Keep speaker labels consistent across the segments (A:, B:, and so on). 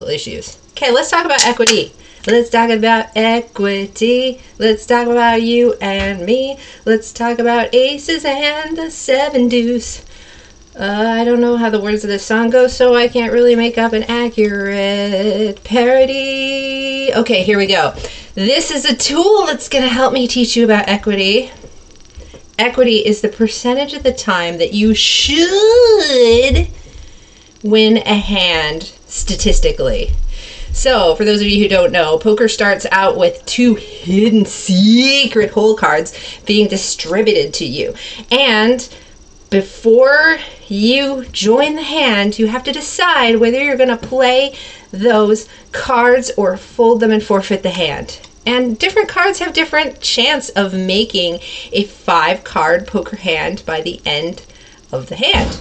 A: psychological issues. Okay, let's talk about equity. Let's talk about equity. Let's talk about you and me. Let's talk about aces and the 7 deuce. I don't know how the words of this song go, so I can't really make up an accurate parody. Okay, here we go. This is a tool that's going to help me teach you about equity. Equity is the percentage of the time that you should win a hand statistically. So, for those of you who don't know, poker starts out with 2 hidden secret hole cards being distributed to you. And before you join the hand, you have to decide whether you're going to play those cards or fold them and forfeit the hand. And different cards have different chance of making a 5-card poker hand by the end of the hand.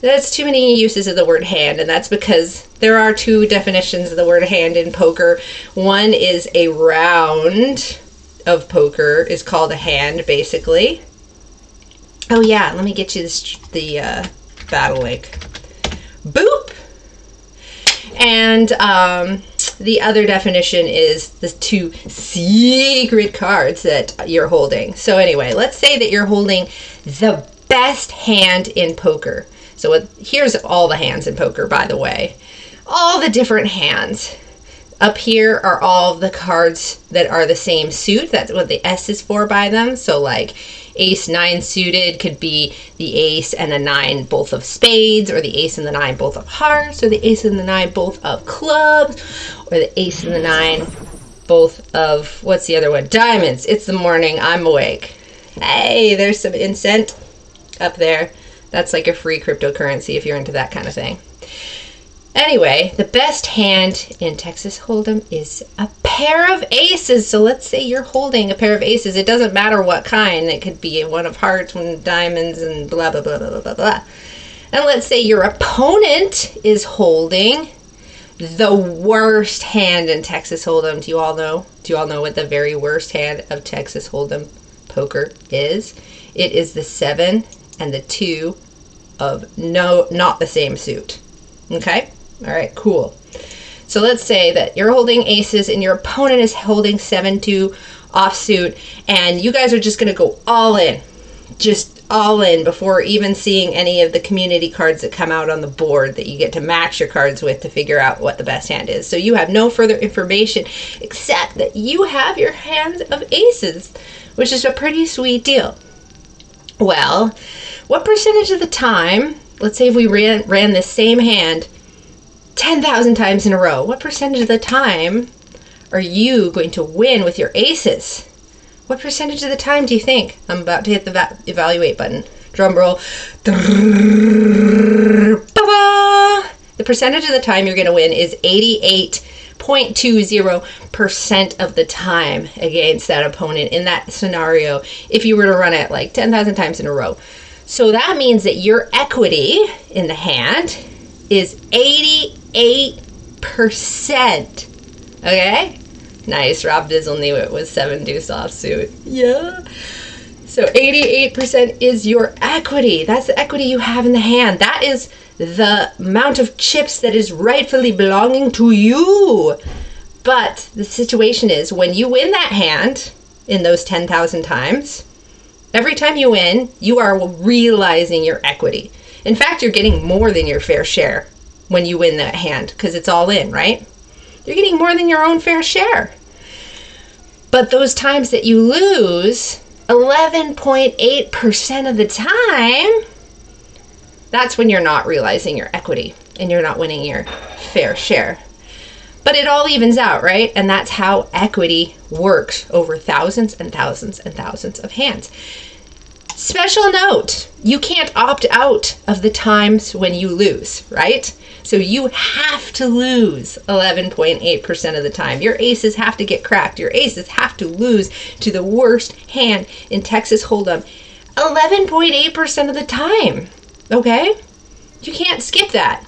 A: That's too many uses of the word hand, and that's because there are 2 definitions of the word hand in poker. One is a round of poker is called a hand, basically. Oh yeah, let me get you the battle link. Boop! And the other definition is the 2 secret cards that you're holding. So anyway, let's say that you're holding the best hand in poker. So here's all the hands in poker, by the way. All the different hands. Up here are all the cards that are the same suit. That's what the S is for by them. So like ace 9 suited could be the ace and the 9 both of spades, or the ace and the 9 both of hearts, or the ace and the 9 both of clubs, or the ace and the 9 both of, what's the other one? Diamonds. It's the morning. I'm awake. Hey, there's some incense up there. That's like a free cryptocurrency if you're into that kind of thing. Anyway, the best hand in Texas Hold'em is a pair of aces. So let's say you're holding a pair of aces. It doesn't matter what kind. It could be one of hearts, one of diamonds, and blah, blah, blah, blah, blah, blah. And let's say your opponent is holding the worst hand in Texas Hold'em. Do you all know? Do you all know what the very worst hand of Texas Hold'em poker is? It is the 7 and the 2 of not the same suit. Okay? All right, cool. So let's say that you're holding aces and your opponent is holding 7-2 offsuit, and you guys are just going to go all in. Just all in before even seeing any of the community cards that come out on the board that you get to match your cards with to figure out what the best hand is. So you have no further information except that you have your hands of aces, which is a pretty sweet deal. Well, what percentage of the time, let's say if we ran this same hand 10,000 times in a row, what percentage of the time are you going to win with your aces? What percentage of the time do you think? I'm about to hit the evaluate button. Drum roll. The percentage of the time you're going to win is 88.20% of the time against that opponent in that scenario if you were to run it like 10,000 times in a row. So that means that your equity in the hand is 88%. Okay? Nice. Rob Dizzle knew it was 7 deuce offsuit. Yeah. So 88% is your equity. That's the equity you have in the hand. That is the amount of chips that is rightfully belonging to you. But the situation is when you win that hand in those 10,000 times, every time you win, you are realizing your equity. In fact, you're getting more than your fair share when you win that hand because it's all in, right? You're getting more than your own fair share. But those times that you lose, 11.8% of the time, that's when you're not realizing your equity and you're not winning your fair share. But it all evens out, right? And that's how equity works over thousands and thousands and thousands of hands. Special note, you can't opt out of the times when you lose, right? So you have to lose 11.8% of the time. Your aces have to get cracked. Your aces have to lose to the worst hand in Texas Hold'em 11.8% of the time, okay? You can't skip that.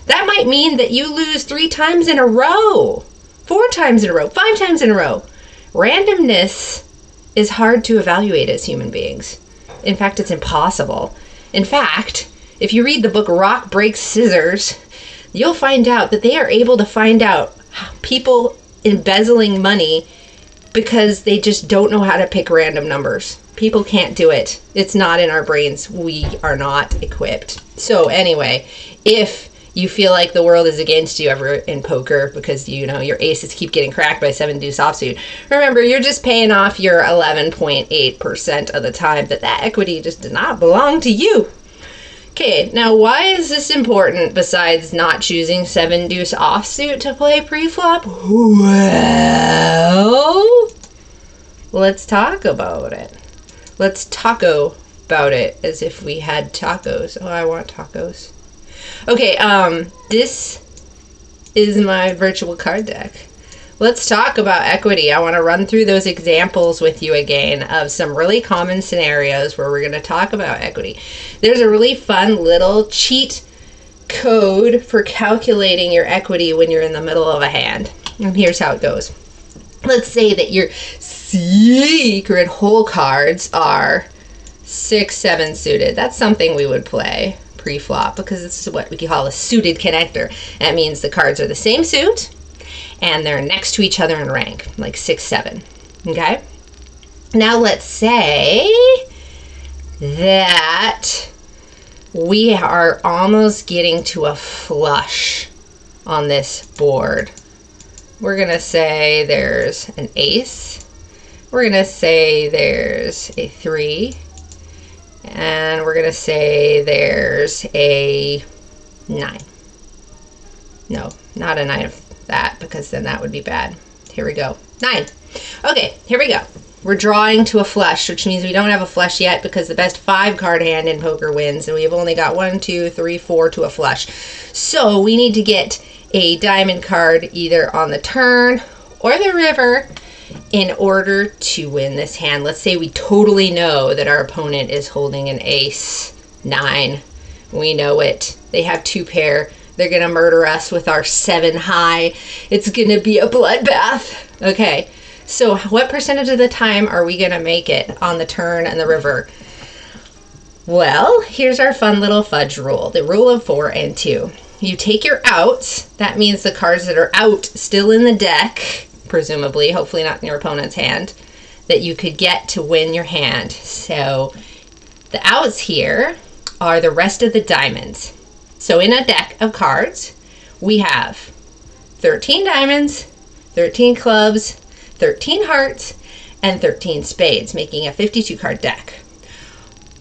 A: That might mean that you lose 3 times in a row, 4 times in a row, 5 times in a row. Randomness is hard to evaluate as human beings. In fact, it's impossible. In fact, if you read the book Rock Breaks Scissors, you'll find out that they are able to find out people embezzling money because they just don't know how to pick random numbers. People can't do it. It's not in our brains. We are not equipped. So anyway, if you feel like the world is against you ever in poker because, you know, your aces keep getting cracked by 7-deuce offsuit, remember, you're just paying off your 11.8% of the time that equity just does not belong to you. Okay, now why is this important besides not choosing 7-deuce offsuit to play pre-flop? Well, let's talk about it. Let's taco about it as if we had tacos. Oh, I want tacos. Okay, this is my virtual card deck. Let's talk about equity. I want to run through those examples with you again of some really common scenarios where we're going to talk about equity. There's a really fun little cheat code for calculating your equity when you're in the middle of a hand. And here's how it goes. Let's say that your secret hole cards are 6-7 suited. That's something we would play pre-flop because this is what we call a suited connector. That means the cards are the same suit and they're next to each other in rank, like 6-7. Okay? Now let's say that we are almost getting to a flush on this board. We're going to say there's an ace. We're going to say there's a 3. And we're going to say there's a 9. No, not a 9 of that, because then that would be bad. Here we go. 9. Okay, here we go. We're drawing to a flush, which means we don't have a flush yet because the best 5 card hand in poker wins, and we've only got 1, 2, 3, 4 to a flush. So we need to get a diamond card either on the turn or the river in order to win this hand. Let's say we totally know that our opponent is holding an ace 9. We know it. They have 2 pair. They're going to murder us with our 7 high. It's going to be a bloodbath. Okay, so what percentage of the time are we going to make it on the turn and the river? Well, here's our fun little fudge rule. The rule of 4 and 2. You take your outs. That means the cards that are out still in the deck, presumably, hopefully not in your opponent's hand, that you could get to win your hand. So the outs here are the rest of the diamonds. So in a deck of cards, we have 13 diamonds, 13 clubs, 13 hearts, and 13 spades, making a 52 card deck.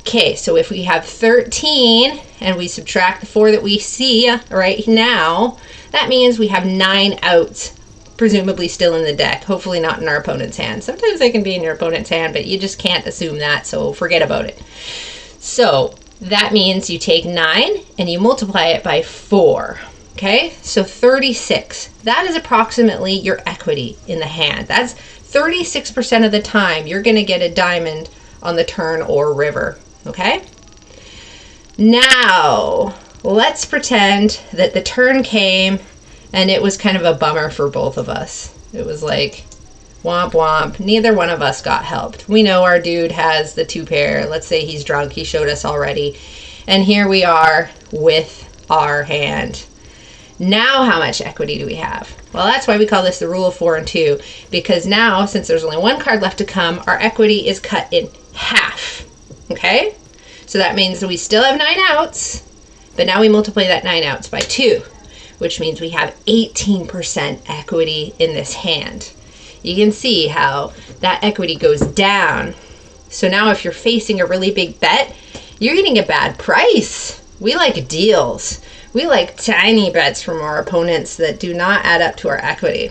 A: Okay, so if we have 13 and we subtract the 4 that we see right now, that means we have 9 outs, presumably still in the deck, hopefully not in our opponent's hand. Sometimes they can be in your opponent's hand, but you just can't assume that, so forget about it. So that means you take 9 and you multiply it by 4. Okay, so 36. That is approximately your equity in the hand. That's 36% of the time you're going to get a diamond on the turn or river. Okay? Now, let's pretend that the turn came and it was kind of a bummer for both of us. It was like, womp womp, neither one of us got helped. We know our dude has the 2 pair. Let's say he's drunk. He showed us already. And here we are with our hand. Now how much equity do we have? Well, that's why we call this the rule of 4 and 2, because now, since there's only 1 card left to come, our equity is cut in half. Okay? So that means that we still have 9 outs, but now we multiply that 9 outs by 2, which means we have 18% equity in this hand. You can see how that equity goes down. So now if you're facing a really big bet, you're getting a bad price. We like deals. We like tiny bets from our opponents that do not add up to our equity.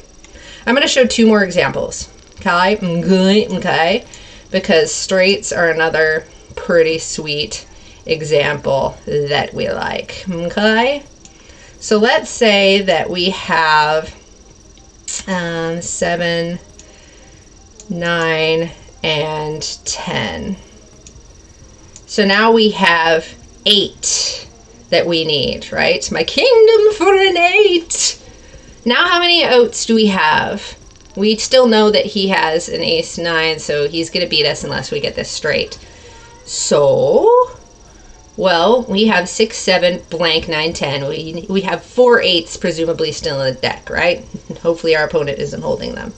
A: I'm going to show 2 more examples. Okay? Because straights are another pretty sweet example that we like. Okay? So let's say that we have 7, 9, and 10. So now we have 8 that we need, right? My kingdom for an 8. Now how many outs do we have? We still know that he has an ace 9, so he's going to beat us unless we get this straight. So Well, we have 6, 7, blank, 9, 10. We have 4 8s presumably still in the deck, right? Hopefully our opponent isn't holding them.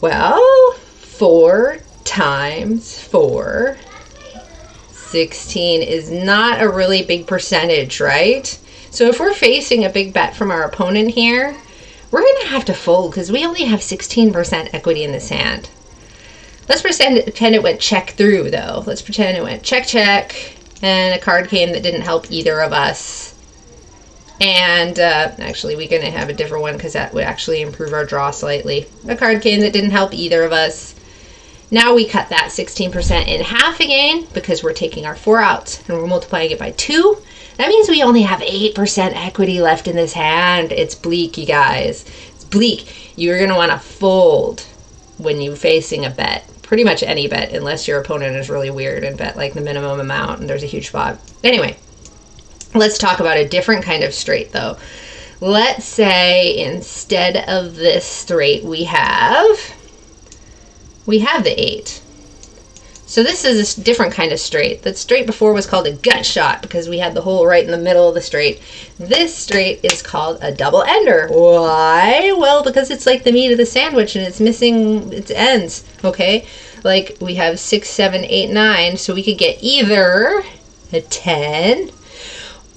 A: Well, 4 times 4, 16 is not a really big percentage, right? So if we're facing a big bet from our opponent here, we're going to have to fold because we only have 16% equity in this hand. Let's pretend it went check through, though. Let's pretend it went check, check, and a card came that didn't help either of us. And actually, we're going to have a different one because that would actually improve our draw slightly. A card came that didn't help either of us. Now we cut that 16% in half again because we're taking our 4 out and we're multiplying it by 2. That means we only have 8% equity left in this hand. It's bleak, you guys. It's bleak. You're going to want to fold when you're facing a bet. Pretty much any bet, unless your opponent is really weird and bet like the minimum amount and there's a huge spot. Anyway, let's talk about a different kind of straight, though. Let's say instead of this straight, we have the 8. So this is a different kind of straight. That straight before was called a gut shot because we had the hole right in the middle of the straight. This straight is called a double ender. Why? Well, because it's like the meat of the sandwich and it's missing its ends, okay? Like we have 6, 7, 8, 9, so we could get either a 10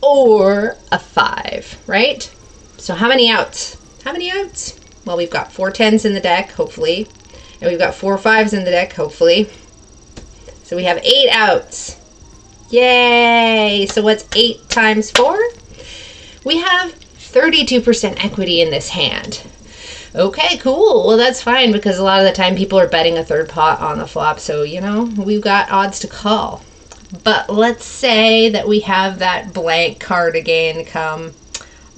A: or a 5, right? So how many outs? How many outs? Well, we've got 4 10s in the deck, hopefully. And we've got 4 5s in the deck, hopefully. So we have 8 outs. Yay! So what's 8 times 4? We have 32% equity in this hand. Okay, cool. Well, that's fine because a lot of the time people are betting a third pot on the flop. So, you know, we've got odds to call. But let's say that we have that blank card again come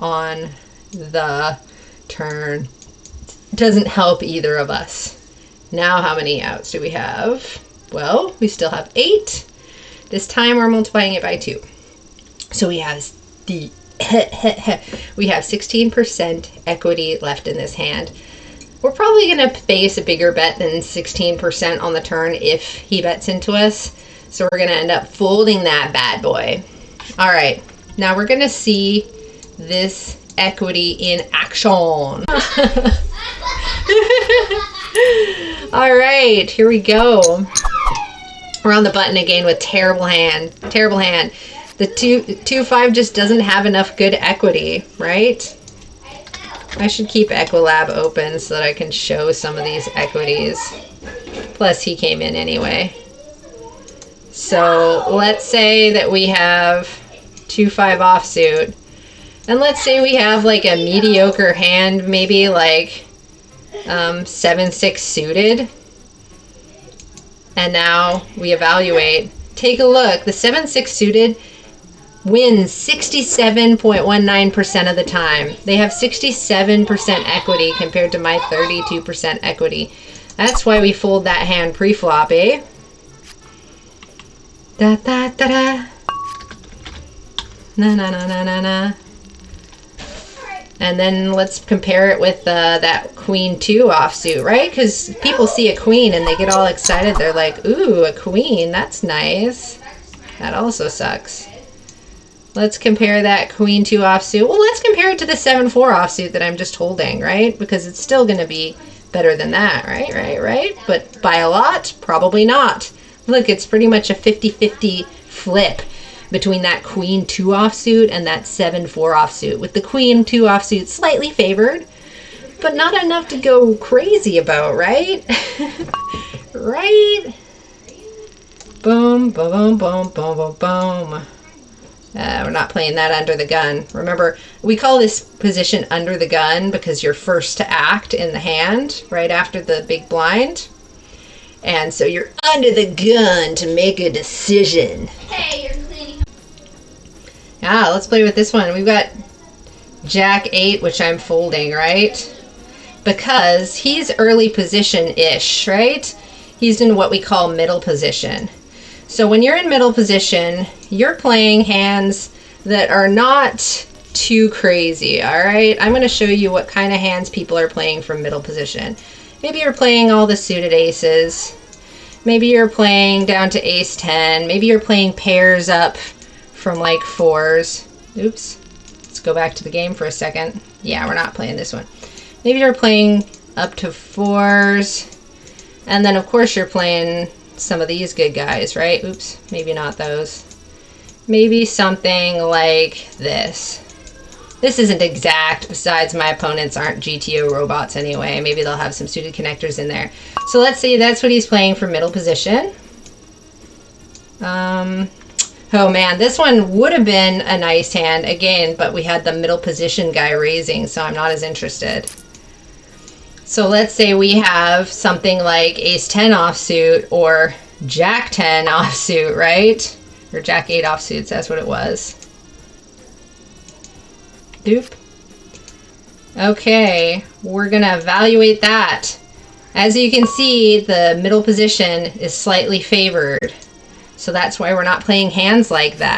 A: on the turn. Doesn't help either of us. Now how many outs do we have? Well, we still have 8. This time we're multiplying it by 2. So we have we have 16% equity left in this hand. We're probably going to face a bigger bet than 16% on the turn if he bets into us. So we're going to end up folding that bad boy. All right, now we're going to see this equity in action. All right, here we go. We're on the button again with terrible hand. Terrible hand. The 2-5 just doesn't have enough good equity, right? I should keep Equilab open so that I can show some of these equities. Plus, he came in anyway. So let's say that we have 2-5 offsuit. And let's say we have like a mediocre hand, maybe like 7-6 suited. And now we evaluate. Take a look. The 7-6 suited wins 67.19% of the time. They have 67% equity compared to my 32% equity. That's why we fold that hand pre-flop, eh? Da da da da. Na na na na na na. And then let's compare it with that queen 2 offsuit, right? Because people see a queen and they get all excited. They're like, ooh, a queen, that's nice. That also sucks. Let's compare that queen 2 offsuit. Well, let's compare it to the 7-4 offsuit that I'm just holding, right? Because it's still going to be better than that, right? But by a lot, probably not. Look, it's pretty much a 50-50 flip between that queen 2 offsuit and that 7-4 offsuit, with the queen 2 offsuit slightly favored, but not enough to go crazy about, right? Right? Boom, boom, boom, boom, boom, boom. We're not playing that under the gun. Remember, we call this position under the gun because you're first to act in the hand right after the big blind. And so you're under the gun to make a decision.
B: Hey, you're cleaning.
A: Ah, let's play with this one. We've got Jack 8, which I'm folding, right? Because he's early position-ish, right? He's in what we call middle position. So when you're in middle position, you're playing hands that are not too crazy, all right? I'm going to show you what kind of hands people are playing from middle position. Maybe you're playing all the suited aces. Maybe you're playing down to ace 10. Maybe you're playing pairs up from like 4s. Oops. Let's go back to the game for a second. Yeah, we're not playing this one. Maybe you're playing up to 4s. And then of course you're playing some of these good guys, right? Oops, maybe not those. Maybe something like this. This isn't exact, besides my opponents aren't GTO robots anyway. Maybe they'll have some suited connectors in there. So let's see, that's what he's playing for middle position. Oh man, this one would have been a nice hand again, but we had the middle position guy raising, so I'm not as interested. So let's say we have something like ace 10 offsuit or jack 10 offsuit, right? Or jack 8 offsuits, that's what it was. Doop. Okay, we're gonna evaluate that. As you can see, the middle position is slightly favored. So that's why we're not playing hands like that.